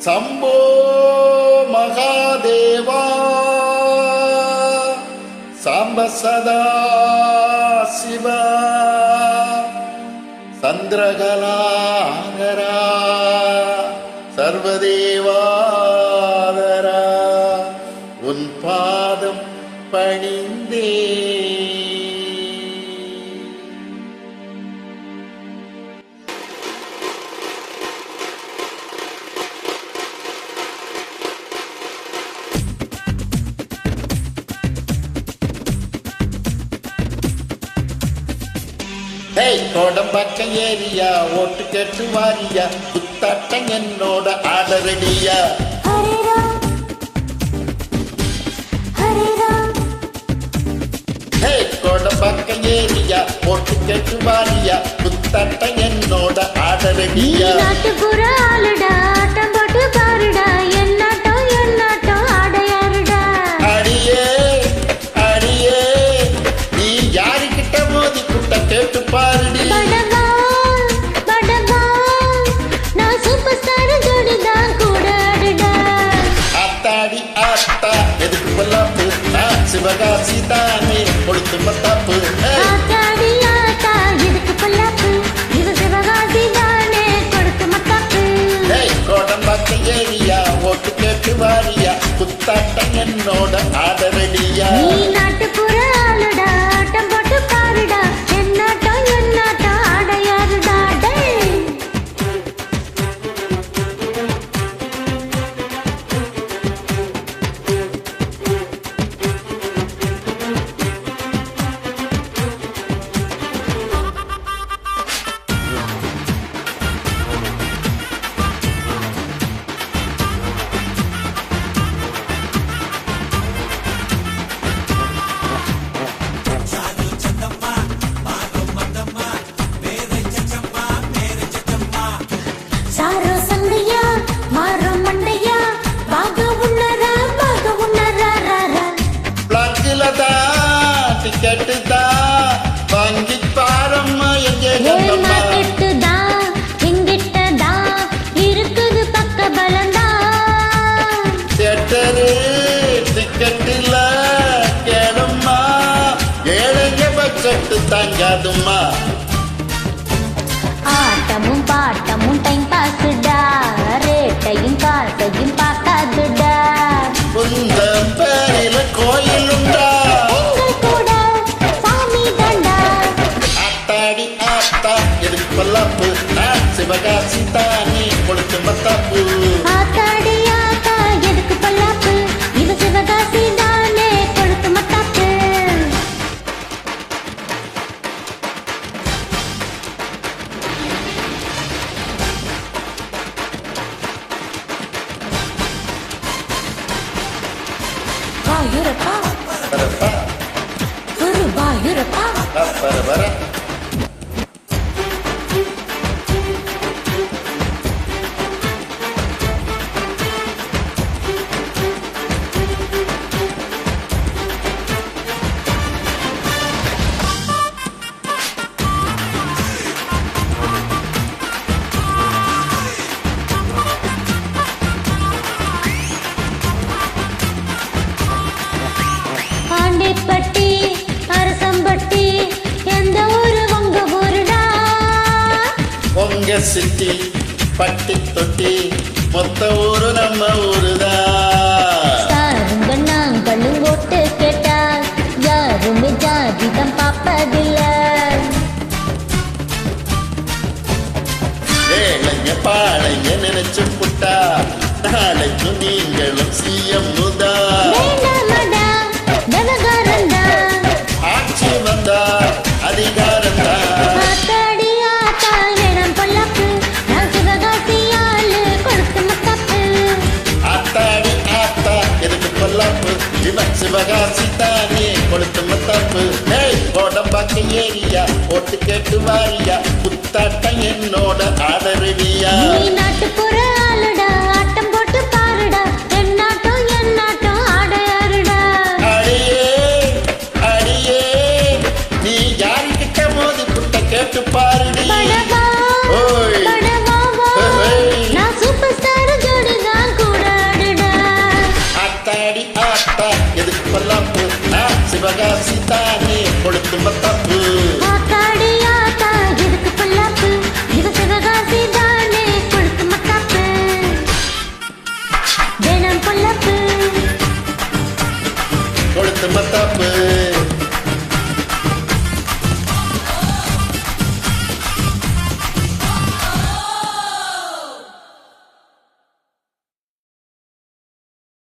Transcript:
சம்போ மகாதேவா சாம்ப சதா சிவா சந்திரகலாதரா சர்வதேவாதரா உன் பாதம் பணிந்தே. கோடம்பாக்க ஏரியா ஓட்டு கேட்டு வாரியா குத்தாட்டம் என்னோட ஆடரடியா. கோடம்பாக்க ஏரியா ஓட்டு கேட்டு வாரியா குத்தாட்டம் என்னோட ஆடரடியா. அடியே அடியே நீ யாருக்கிட்ட மோதி குட்ட கேட்டு பாருடி. அத்தாடி ஆத்தா எதுக்கு பொல்லாப்பு நான் சிவகாசி தானே கொடுத்து மத்தாப்பு. கோடம்பாக்க ஏரியா ஓட்டு கேட்டு வாரியா குத்தாட்டம் என்னோட ஆடரடியா. நாட்டுப்புற ஆளுடா ஆட்டம் போட்டு பாருடா என்னாட்டம் என்னாட்டம் ஆடையாருடா. வாங்கி பாரம்மா இருக்குது பக்க பலந்தா தியேட்டரு டிக்கெட்டில் கேளும்மா ஏழைங்க பட்ஜெட்டு தாங்காதும்மா. ஆட்டமும் பாட்டமும் டைம் பாஸ்டா ரேட்டையும் காசையும் பார்க்காதுடா. உந்த பேரில கோயிலுண்டா பொல்லாப்பு நான் சிவகாசி தானே கொடுத்து மத்தாப்பு. ஆத்தாடி ஆத்தா எதுக்கு பொல்லாப்பு இவ சிவகாசி தானே கொடுத்து மத்தாப்பு. பாயுரப்பா குரு பாயுரப்பா வர பட்டி அரசம்பட்டி எந்த ஊரு உங்க ஊருடா. உங்க சிட்டி பட்டி தொட்டி மொத்த ஊரு நம்ம ஊருதான். நாங்களும் ஓட்டு கேட்டா யாருமே ஜாதிதம் பார்ப்பதில்ல. ஏழைங்க பாழைங்க நினைச்சு புட்டா நாளைக்கும் நீங்களும் சிஎம் முதா. ஆட்சி வந்தா அதிகாரந்தா. ஆத்தாடி ஆத்தா இடம் பொல்லாப்பு நான் சிவகாசியாலு கொடுத்து மத்தாப்பு. ஆத்தாடி ஆத்தா எதுக்கு பொல்லாப்பு இவன் சிவகாசி தானே கொடுத்து மத்தாப்பு. கோடம்பாக்க ஏரியா ஓட்டு கேட்டு வாரியா குத்தாட்டம் என்னோட ஆடரடியா. நாட்டுப்புற ஆளுடா ஆட்டம் போட்டு பாருடா என்னாட்டம் என்னாட்டம் ஆடையாருடா. அடியே அடியே நீ யாருக்கிட்ட மோதி புட்ட கேட்டு பாருடி. நான் சூப்பர் ஸ்டார் ஜோடிதான் சிவகாசி தான்